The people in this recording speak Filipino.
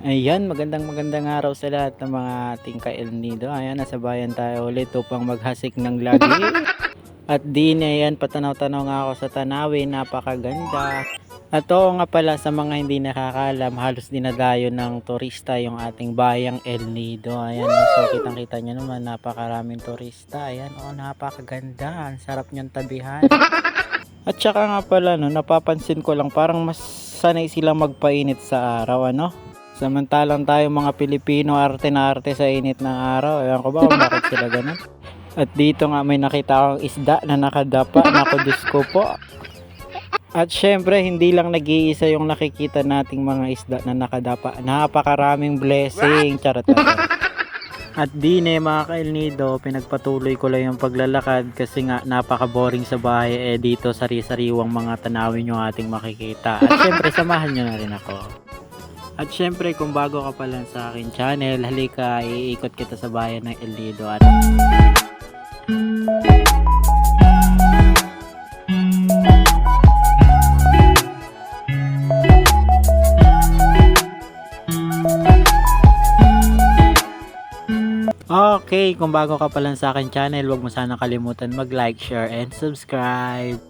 Ayan, magandang araw sa lahat ng mga ating ka-El Nido. Ayan, nasa bayan tayo ulit upang maghasik ng lagi. At din, ayan, patanaw-tanaw nga ako sa tanawin, napakaganda. At oo nga pala, sa mga hindi nakakaalam, halos dinadayo ng turista yung ating bayang El Nido. Ayan, so kitang-kita nyo naman, napakaraming turista. Ayan, oh, napakaganda. Ang sarap niyang tabihan. At saka nga pala, no, napapansin ko lang, parang mas sanay silang magpainit sa araw, ano? Samantalang tayo mga Pilipino, arte na arte sa init ng araw. Ewan ko ba kung bakit sila ganun. At dito nga may nakita akong isda na nakadapa. Naku, Diyos ko po. At syempre, hindi lang nag-iisa yung nakikita nating mga isda na nakadapa. Napakaraming blessing. Charot. At din mga ka-El Nido, pinagpatuloy ko lang yung paglalakad kasi nga napaka-boring sa bahay. Dito sari-sariwang mga tanawin yung ating makikita. At syempre, samahan nyo na rin ako. At syempre, kung bago ka pa lang sa akin channel, halika, iikot kita sa bayan ng El Nido. At okay, kung bago ka pa lang sa akin channel, huwag mo sana kalimutan mag-like, share, and subscribe.